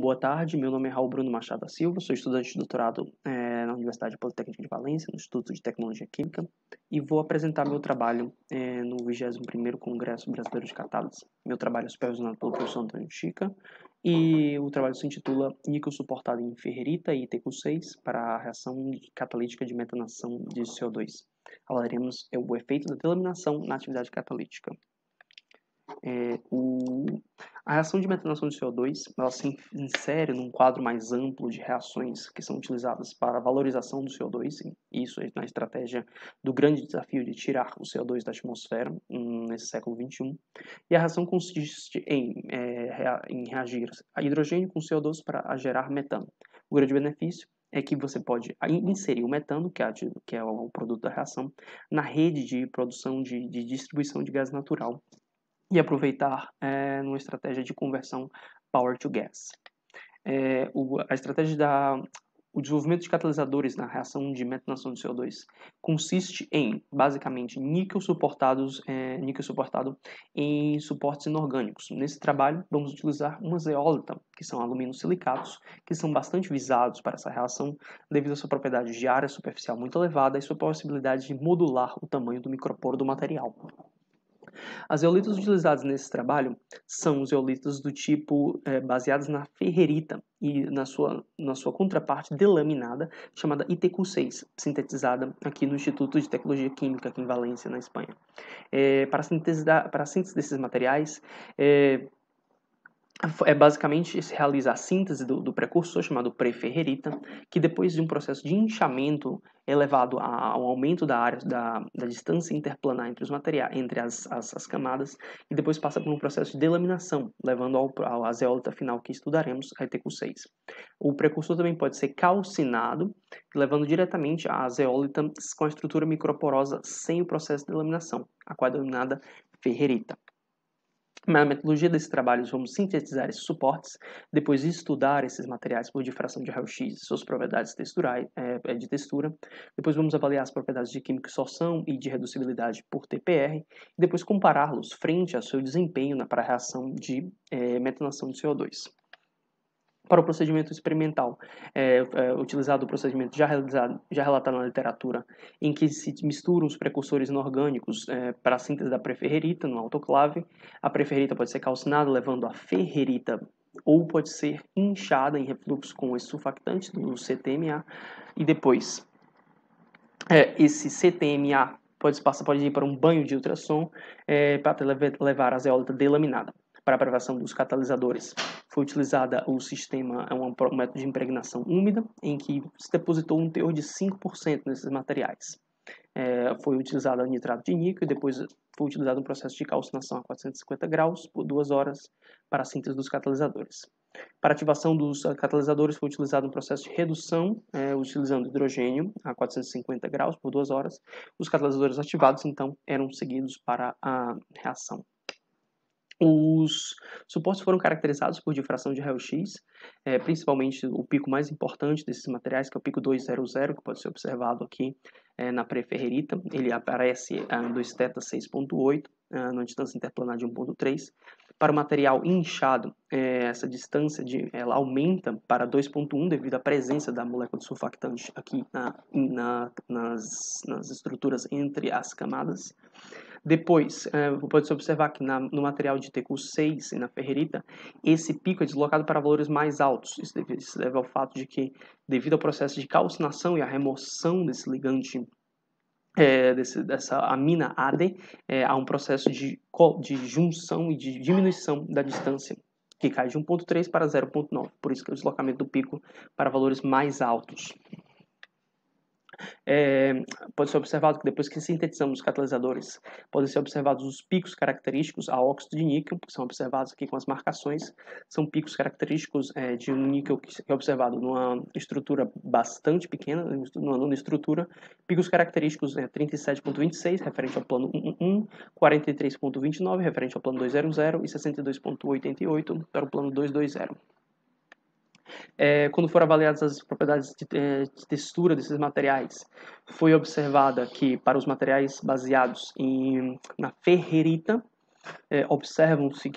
boa tarde. Meu nome é Raul Bruno Machado da Silva, sou estudante de doutorado na Universidade Politécnica de Valência, no Instituto de Tecnologia Química, e vou apresentar meu trabalho no 21º Congresso Brasileiro de Catálise. Meu trabalho é supervisionado pelo professor Antônio Chica, e o trabalho se intitula Níquel suportado em ferrerita e ITQ6 para a reação catalítica de metanação de CO2. Abordaremos o efeito da delaminação na atividade catalítica. A reação de metanação de CO2 ela se insere num quadro mais amplo de reações que são utilizadas para a valorização do CO2, e isso é na estratégia do grande desafio de tirar o CO2 da atmosfera nesse século XXI. E a reação consiste em reagir a hidrogênio com CO2 para gerar metano. O grande benefício é que você pode inserir o metano, que é o produto da reação, na rede de produção de distribuição de gás natural, e aproveitar numa estratégia de conversão power to gas. A estratégia o desenvolvimento de catalisadores na reação de metanação de CO2 consiste em, basicamente, níquel suportado em suportes inorgânicos. Nesse trabalho, vamos utilizar uma zeólita, que são aluminosilicatos, que são bastante visados para essa reação devido à sua propriedade de área superficial muito elevada e sua possibilidade de modular o tamanho do microporo do material. As zeolitas utilizadas nesse trabalho são zeolitas do tipo baseadas na ferrerita e na sua contraparte delaminada, chamada ITQ6, sintetizada aqui no Instituto de Tecnologia Química, aqui em Valência, na Espanha. Para a síntese desses materiais, basicamente se realiza a síntese do precursor chamado preferrerita, que depois de um processo de inchamento elevado ao aumento da área da distância interplanar entre os materiais, entre as camadas, e depois passa por um processo de delaminação, levando à zeólita final que estudaremos, a ITQ6. O precursor também pode ser calcinado, levando diretamente à zeólita com a estrutura microporosa sem o processo de delaminação, a qual é denominada ferrerita. Na metodologia desse trabalho, vamos sintetizar esses suportes, depois de estudar esses materiais por difração de raio-x e suas propriedades de textura, depois vamos avaliar as propriedades de química-sorção e de reducibilidade por TPR, e depois compará-los frente ao seu desempenho para a reação de metanação de CO2. Para o procedimento experimental, utilizado o procedimento já relatado na literatura, em que se misturam os precursores inorgânicos para a síntese da preferrerita no autoclave. A preferrerita pode ser calcinada, levando a ferrerita, ou pode ser inchada em refluxo com esse surfactante do CTMA, e depois esse CTMA pode ir para um banho de ultrassom para levar a zeólita delaminada. Para a aprovação dos catalisadores, foi utilizada um método de impregnação úmida, em que se depositou um teor de 5% nesses materiais. Foi utilizado nitrato de níquel e depois foi utilizado um processo de calcinação a 450 graus por 2 horas para a síntese dos catalisadores. Para a ativação dos catalisadores foi utilizado um processo de redução, utilizando hidrogênio a 450 graus por 2 horas. Os catalisadores ativados, então, eram seguidos para a reação. Os suportes foram caracterizados por difração de raio-x, principalmente o pico mais importante desses materiais, que é o pico 200, que pode ser observado aqui na preferrerita. Ele aparece no 2θ6.8, na distância interplanar de 1.3. Para o material inchado, essa distância ela aumenta para 2.1 devido à presença da molécula de surfactante aqui nas estruturas entre as camadas. Depois, pode-se observar que no material de ITQ6 e na ferrerita, esse pico é deslocado para valores mais altos. Isso se deve ao fato de que, devido ao processo de calcinação e à remoção desse ligante, dessa amina AD, há um processo de junção e de diminuição da distância, que cai de 1.3 para 0.9. Por isso que é o deslocamento do pico para valores mais altos. Pode ser observado que depois que sintetizamos os catalisadores, podem ser observados os picos característicos a óxido de níquel, que são observados aqui com as marcações. São picos característicos de um níquel que é observado numa estrutura bastante pequena, numa nanoestrutura. Picos característicos 37.26, referente ao plano 1.1, 43.29, referente ao plano 200, e 62.88 para o plano 220. Quando foram avaliadas as propriedades de textura desses materiais, foi observada que para os materiais baseados na ferrerita, observam-se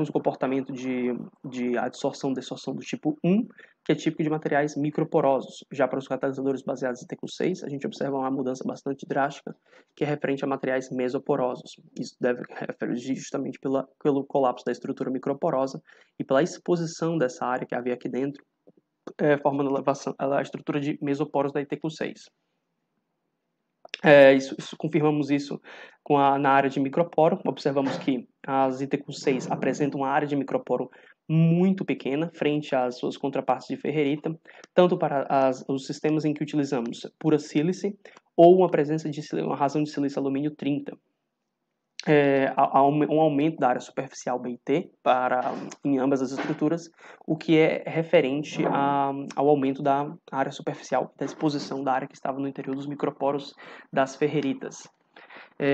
o comportamento de adsorção e desorção do tipo 1, que é típico de materiais microporosos. Já para os catalisadores baseados em TQ6, a gente observa uma mudança bastante drástica, que é referente a materiais mesoporosos. Isso deve referir justamente pelo colapso da estrutura microporosa e pela exposição dessa área que havia aqui dentro, formando a estrutura de mesoporos da ITQ6. Confirmamos isso na área de microporo. Observamos que as ITQ6 apresentam uma área de microporo muito pequena frente às suas contrapartes de ferrerita, tanto para os sistemas em que utilizamos pura sílice ou uma razão de silício alumínio 30. Há um aumento da área superficial BIT em ambas as estruturas, o que é referente ao aumento da área superficial, da exposição da área que estava no interior dos microporos das ferreritas.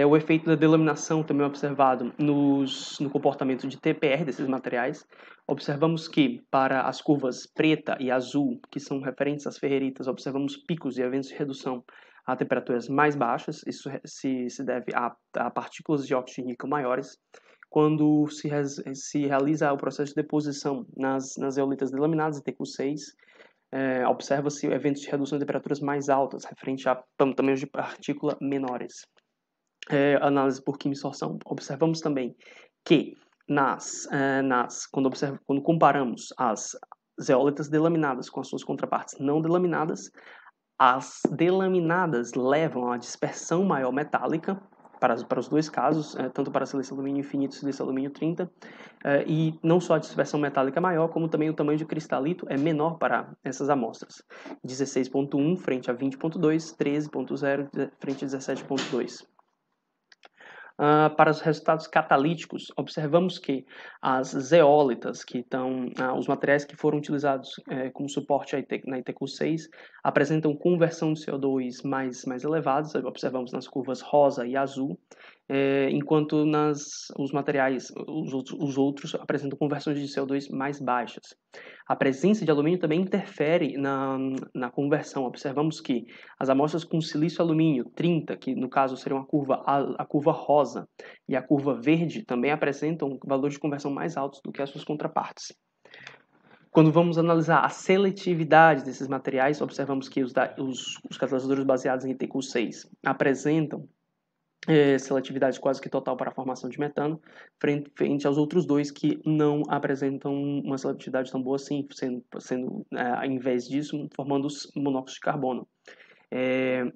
O efeito da delaminação também é observado no comportamento de TPR desses materiais. Observamos que, para as curvas preta e azul, que são referentes às ferreritas, observamos picos e eventos de redução a temperaturas mais baixas. Isso se deve a partículas de óxido de níquel maiores. Quando se realiza o processo de deposição nas zeolitas delaminadas, TQ6, observa-se eventos de redução de temperaturas mais altas, referente a tamanhos de partícula menores. Análise por quimisorção. Observamos também que quando comparamos as zeólitas delaminadas com as suas contrapartes não delaminadas, as delaminadas levam a dispersão maior metálica para os dois casos, tanto para silício alumínio infinito e silício alumínio 30, e não só a dispersão metálica maior, como também o tamanho de cristalito é menor para essas amostras. 16.1 frente a 20.2, 13.0 frente a 17.2. Para os resultados catalíticos, observamos que as zeólitas, os materiais que foram utilizados como suporte na ITQ6, apresentam conversão de CO2 mais elevados, observamos nas curvas rosa e azul, enquanto os outros apresentam conversões de CO2 mais baixas. A presença de alumínio também interfere na conversão. Observamos que as amostras com silício alumínio 30, que no caso seria a curva rosa e a curva verde, também apresentam valores de conversão mais altos do que as suas contrapartes. Quando vamos analisar a seletividade desses materiais, observamos que os catalisadores baseados em ITQ6 apresentam seletividade quase que total para a formação de metano, frente aos outros dois que não apresentam uma seletividade tão boa assim, sendo ao invés disso, formando os monóxido de carbono.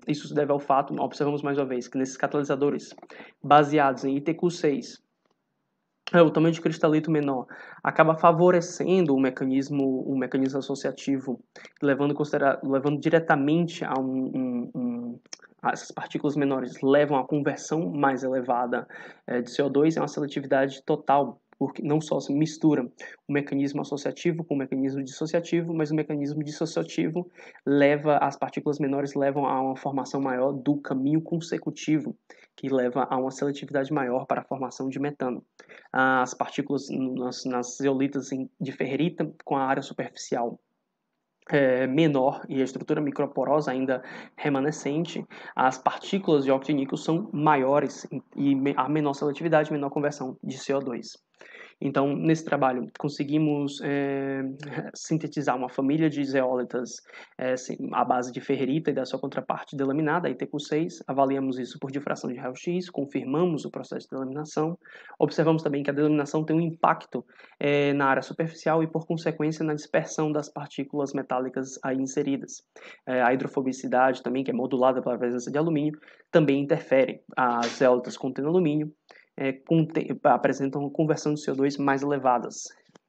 Isso se deve ao fato, observamos mais uma vez, que nesses catalisadores baseados em ITQ6, o tamanho de cristalito menor acaba favorecendo o mecanismo associativo, levando diretamente a essas partículas menores levam a conversão mais elevada de CO2 e uma seletividade total, porque não só se mistura o mecanismo associativo com o mecanismo dissociativo, mas o mecanismo dissociativo as partículas menores levam a uma formação maior do caminho consecutivo, que leva a uma seletividade maior para a formação de metano. As partículas nas zeolitas de ferrerita, com a área superficial menor e a estrutura microporosa ainda remanescente, as partículas de óxido de níquel são maiores e a menor seletividade, menor conversão de CO2. Então, nesse trabalho, conseguimos sintetizar uma família de zeólitas à base de ferrerita e da sua contraparte delaminada, a ITQ6. Avaliamos isso por difração de raio-x, confirmamos o processo de delaminação. Observamos também que a delaminação tem um impacto na área superficial e, por consequência, na dispersão das partículas metálicas aí inseridas. A hidrofobicidade também, que é modulada pela presença de alumínio, também interfere. As zeólitas contendo alumínio apresentam conversão de CO2 mais elevadas,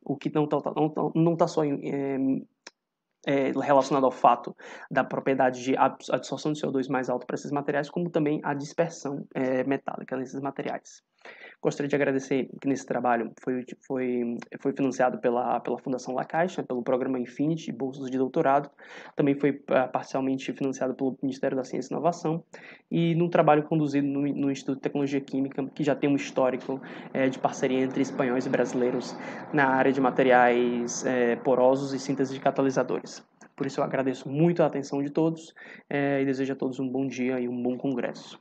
o que não está só relacionado ao fato da propriedade de absorção de CO2 mais alta para esses materiais, como também a dispersão metálica nesses materiais. Gostaria de agradecer que nesse trabalho foi financiado pela Fundação La Caixa, pelo programa Infinity, bolsas de doutorado. Também foi parcialmente financiado pelo Ministério da Ciência e Inovação e num trabalho conduzido no Instituto de Tecnologia Química, que já tem um histórico de parceria entre espanhóis e brasileiros na área de materiais porosos e síntese de catalisadores. Por isso eu agradeço muito a atenção de todos e desejo a todos um bom dia e um bom congresso.